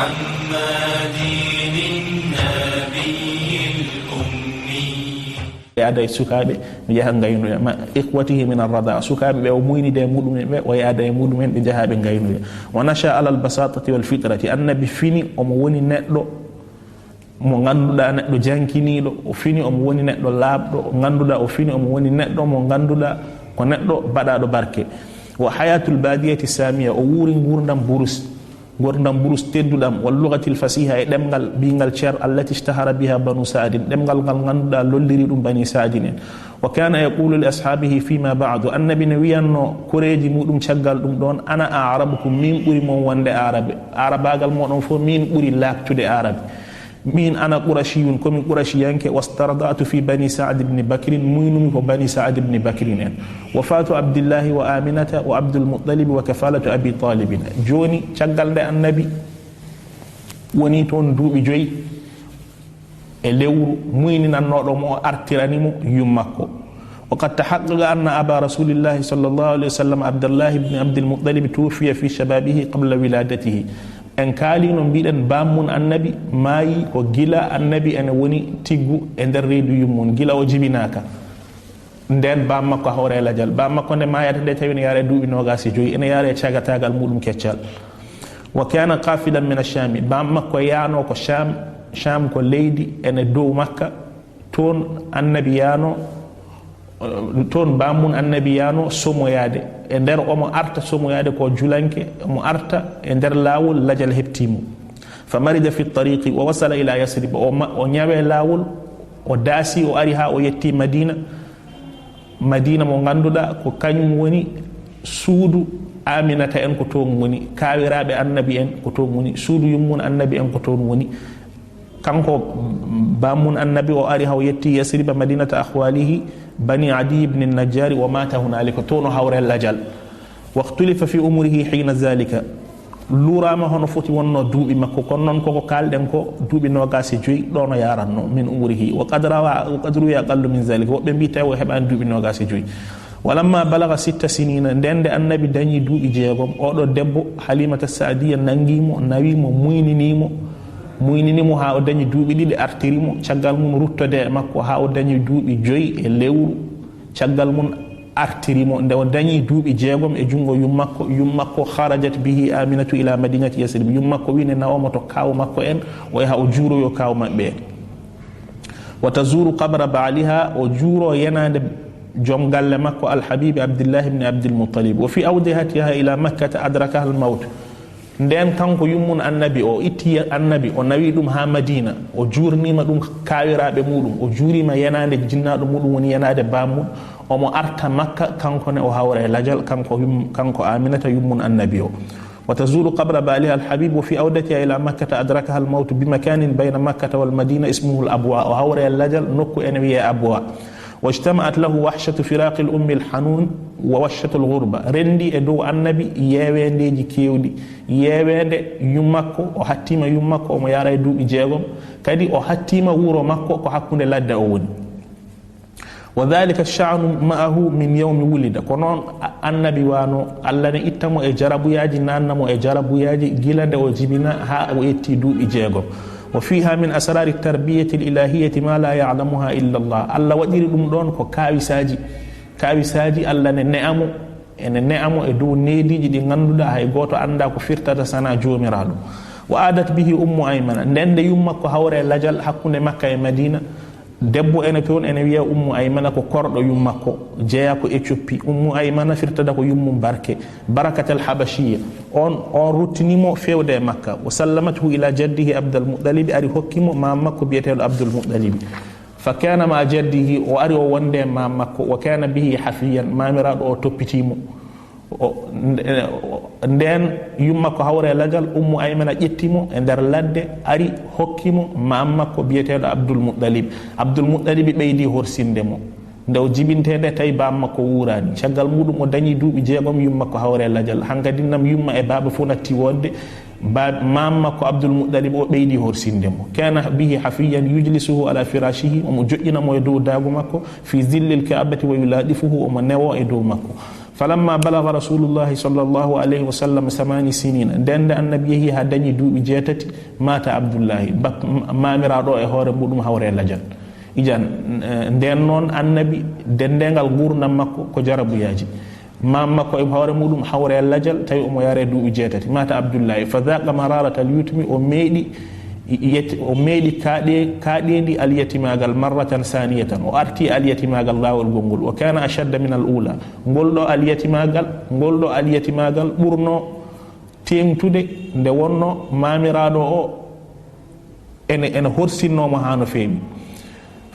محمد النبي الأمي yaada sukaabe mi jaha ngaynuya ma ikhwatihi min ar-rada sukaabe be o muynide mudumen be o yaada e mudumen be jahaabe ngaynuya wa nasha ala al-basatati wal fitrati annabi fini o mo woni neddo mo ganduda neddo jankinido o fini o mo woni neddo laabdo ganduda o fini o mo woni neddo mo ganduda ko neddo badado barke wa hayatul badiyati samiya o wuri gurdam burus teddudam wal lughatil fasiha e demgal bingal cer allati ishtahara biha banu sa'd demgal gal ganduda lolliri dum bani sa'd wa kana yaqulu li ashabihi fima ba'du annabi nawiyanno kureji mudum ciagal dum don ana a'rabukum min buri mon wonde arabagal modon fo min buri laktude arabe min ana qurashiyun komi qurashiyanke wastaradatu fi bani sa'd ibn bakr muynumi ko bani sa'd ibn bakr en wafatu abdullah wa aminata wa abdul muttalib wa kafalatu abi talib joni ciagal de annabi woni ton duubi joyi e lewru muyni nannodo mo artiranimo yummakko وقد تحقق أن أبا رسول الله صلى الله عليه وسلم عبد الله بن عبد المطلب توفي في شبابه قبل ولادته en kalino biiden bammun annabi mayi ko gila annabi ene woni tiggu e der reedu yummon gila o jibinaka nden bam makko hawre lajal bam makko ne mayata de tawini yare duubi nogasi joyi ene yare ciagatagal mudum keccal wa kana qafilan min ash-sham bam makko yaano ko sham ko leydi ene dow makka ton annabi yaano ton bammun annabi yaano somoyade e der omo arta somoyade ko julanke mo arta e der lawol lajal heptimo famarida fi at-tariqi wa wasala ila yasrib o nyawe lawol o dasi o ari ha o yetti madina mo ganduda ko kanyum woni suudu aminata en ko ton woni kawirabe annabi en ko ton woni suudu yummun annabi en ko ton woni kanko bammun annabi o ari ha o yetti yasrib madinata akhwalihi بني عدي بن النجار ومات هنالك تونو هاور اللجل واختلف في أمره حين ذلك لورا ما هو فوتي ونو دوبي مكو كونن كوكو كالدن كو دوبي نوغاسي جوي دونو يارانو من أمره وقد روى أقل من ذلك وبنبيتا وهبان دوبي نوغاسي جوي ولما بلغ 6 سنين ندند النبي داني دوبي جيغوم أودو دبو حليمة السعدية نانغيمو نويمو muynini ha o dañi duubi didi artirimo ciagal mun ruttode makko ha o dañi duubi joyi e lewru ciagal mun artirimo nde o dañi duubi jeegom e jungo yummakko kharajat bihi aminatu ila madinati yasrib yummakko wine nawmo to kaw makko en o yaha o juuroyo kaw mabbe wa tazuru qabra ba'liha o juuro yenande jom galle makko al habib abdullah ibn abdul muttalib wa fi awdihatiha ila makkah adrakaha al maut nden kanko yummun annabi o itti annabi o nawi dum ha madina o jurnima dum kawirabe mudum o jurima yenande jinnaado mudum woni yenade bammu o mo arta makka kanko ne o hawre lajal kanko aminata yummun annabi o وتزور قبر بالها الحبيب وفي أودتها إلى مكة أدركها الموت بمكان بين مكة والمدينة اسمه الأبواء وهوري اللجل نكو أنوية أبواء واجتمعت له وحشة فراق الأم الحنون ووشة الغربة رندي أدو النبي يويندي جكيودي يويندي يمكو وحتيما يمكو وميارا يدو إجاغم كدي وحتيما ورو مكو وحكون لدى أون وذلك الشعن معه من يوم ولد كونون النبي وانو الله نيتامو اي جارابو ياجي نانامو اي جارابو ياجي جيلاند او جيبينا ها او يتي دو ايجيغو وفيها من اسرار التربيه الالهيه ما لا يعلمها الا الله الله وديري دوم دون كو كاويساجي الله نعمو en ne'amo e dow neediji di ganduda hay goto anda ko firtata sana joomirado wa adat bihi ummu aymana ndende yumma ko hawre lajal hakkunde makka e madina debbo ene toon ene wiya ummu aymana ko kordo yummakko jeya ko Ethiopie ummu aymana firtada ko yummum barke barakatul habashiyya on ruttinimo fewde makka wa sallamatu ila jaddihi abdul muttalib ari hokkimo mammakko biyetedo abdul muttalib fa kana ma jaddihi o ari o wonde mammakko wa kana bihi hafiyan mamirado o toppitimo nden yummakko hawre lajal ummu aymana ƴettimo e der ladde ari hokkimo mammakko biyetedo abdul muttalib ɓeydi horsindemo nde o jibintede tawi bammakko wurani caggal muɗum o dañi duuɓi jeegom yummakko hawre lajal hankadi nam yumma e baba fu natti wonde mammakko abdul muttalib o ɓeydi horsindemo kana bihi hafiyan yujlisuhu ala firashihi omo joƴƴinamo e dow daagu makko fi zillil ka'bati wa yuladifuhu omo newo e dow makko فلما بلغ رسول الله صلى الله عليه وسلم 8 سنين دند النبي هدني دوبي جيتati مات عبد الله مامiraado e hoore mudum hawre lajal ijan den non annabi dendengal gurdam makko ko jarabuyaji mam makko e hoore mudum hawre lajal tawi omo yare duubi jeetati mata abdullahi fa dhaqa mararatal yutmi o meedi kaadendi al yatimagal marratan saniyatan o arti al yatimagal lawol gongol wa kana ashadda min al ula goldo al yatimagal burno temtude nde wonno mamiraado o ene horsinnomo hano feewi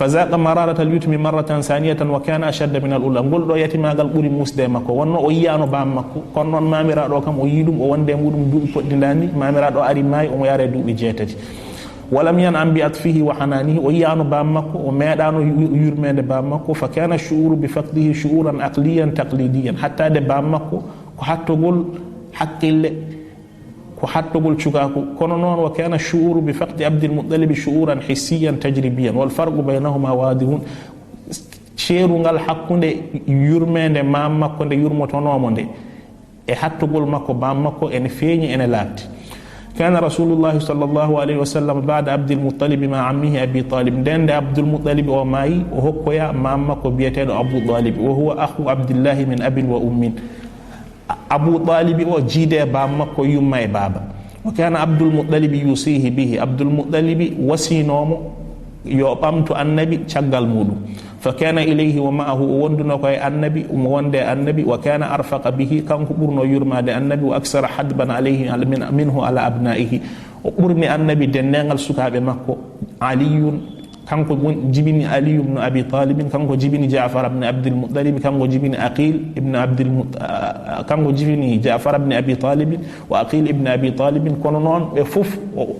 فذاق مرارة اليتم مرة ثانية وكان أشد من الأولى نقول له يتيما قال قولي موسى مكو ونو أيانو بام مكو كونون ما ميرادو كم أيدم ووندم ودم دو إبودنداني ما ميرادو أري ماي ومياري دو إجيتتي ولم ينعم بأطفه وحنانه أيانو بام مكو وميدانو يرمين بام مكو فكان الشعور بفقده شعورا عقليا تقليديا حتى ده بام مكو وحتى قول حق اللي وحتى شكاكو كونون وكان الشعور بفقد عبد المطلب شعورا حسيا تجريبيا والفرق بينهما واضح شيرو ngal hakkunde yurmende mam makko nde yurmotonomo nde e hattugol makko bam makko ene feeñi ene laati كان رسول الله صلى الله عليه وسلم بعد عبد المطلب مع عمه أبي طالب دند عبد المطلب وماي وهكويا مام مكو بيتين أبو طالب وهو أخو عبد الله من أب وأم أبو طالب وجيده بام مكو يماي بابا وكان عبد المطلب يوصيه به عبد المطلب وسينومو يوبامت النبي تشغال مودو فكان إليه ومعه وندنا كاي النبي وموند النبي وكان أرفق به كان برنو يرماد النبي وأكثر حدبا عليه منه على أبنائه وبرني النبي دنيال سكاب مكو علي kanko jibini Ali ibn Abi Talib kanko jibini Ja'far ibn Abdul Muttalib kanko jibini Aqil ibn Abdul kanko jibini Ja'far ibn Abi Talib wa Aqil ibn Abi Talib kono non be fof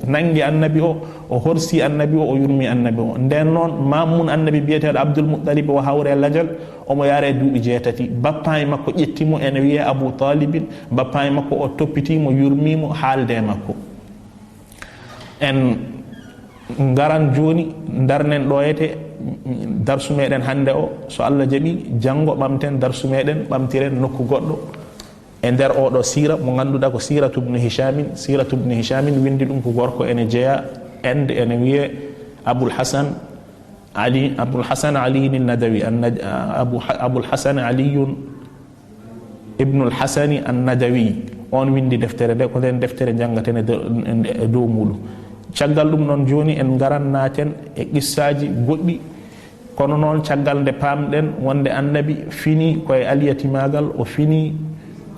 nangi annabi o horsi annabi o yurmi annabi o den non mamun annabi biyetedo Abdul Muttalib o hawre lajal o mo yare duubi jeetati bappaay makko ƴettimo ene wiye Abu Talib bappaay makko o toppitimo yurmimo haalde makko en ngaran joni darnen ɗoyete darsu meɗen hande o so Allah jaɓi jango ɓamten darsu meɗen ɓamtiren nokku goɗɗo e nder oɗo sira mo ganduɗa ko siratu ibn hishamin windi ɗum ko gorko ene jeeya ende ene wiye abul hasan ali an-nadawi abul hasan aliyun ibnul hasani an-nadawi on windi deftere nde ko nden deftere jangaten e dow muɗum caggal ɗum noon joni en garannaten e qissaji goɗɗi kono noon caggal nde pamɗen wonde annabi fini koye aliyatimagal o fini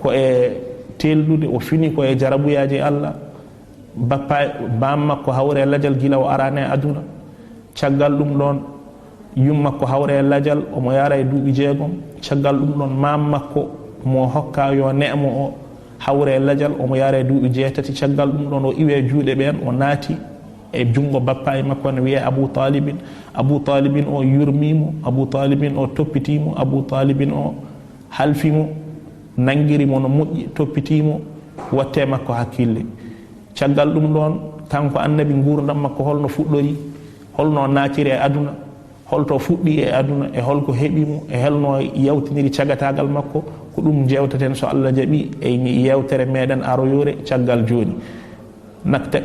ko e tellude o fini ko e jarabuyaji Allah bam makko hawre lajal gila o arane aduna caggal ɗum ɗon yum makko hawre lajal omo yara e duuɓi 6 caggal ɗum ɗon mam makko mo hokka yo ne'mo o hawre lajal omo yare duuɓi 6 caggal ɗum ɗon o iwe juuɗe ɓen o naati e jungo bappa e makko ne wiye Abu Talibin o yurmimo Abu Talibin o toppitimo Abu Talibin o halfimo nangirimo no moƴƴi toppitimo watte makko hakkille caggal ɗum ɗon kanko annabi gurdam makko holno fuɗɗori holno naatiri e aduna holto fuɗɗi e aduna e holko heɓimo e helno yawtiniri cagatagal makko ko ɗum jewtaten so Allah jaɓi e yewtere meɗen aroyore caggal joni nakte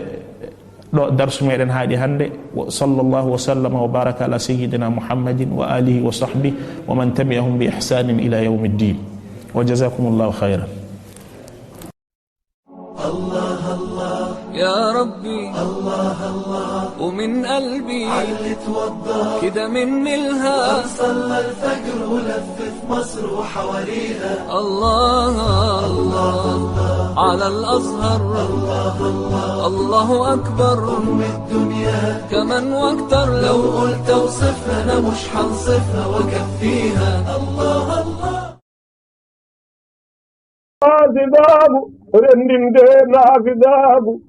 ɗo darsu meɗen haaɗi hande sallallahu wa sallama wa baraka ala sayyidina muhammadin wa alihi wa sahbihi wa man tabi'ahum bi ihsanin ila yawmi ddin wa jazakumullahu khairan. يا ربي الله الله ومن قلبي علت وضح كده مني الهام صلى الفجر ولفت مصر وحواليها الله الله على الأزهر الله الله الله أكبر أم الدنيا كمان واكتر لو قلت اوصفها أنا مش حنصفها وكفيها الله الله Azidabu, rendinde nafidabu,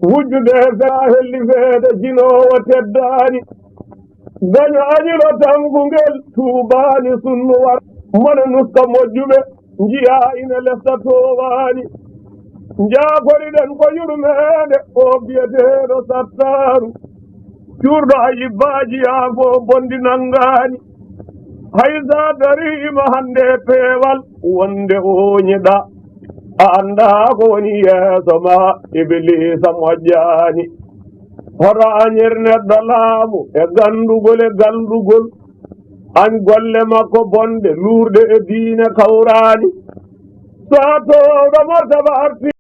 wujjude faheli feede jinowo teddani, daño añiro tamgungel tuubani sunnu war, mona nuska mojjuɓe, jiya ina lefta towani, jaaforiɗen ko yurmede o biyeteɗo sattaru, cuurɗo ayibbaji yaa fo bondi nangani, haysa darima hande peewal wonde oñiɗa a anda ko woni yeeso ma iblisa moƴƴaani hoto añir neɗɗo laamu e gandugol e gandugol an golle makko bonde luurde e diine kawraani so towɗo martaba arti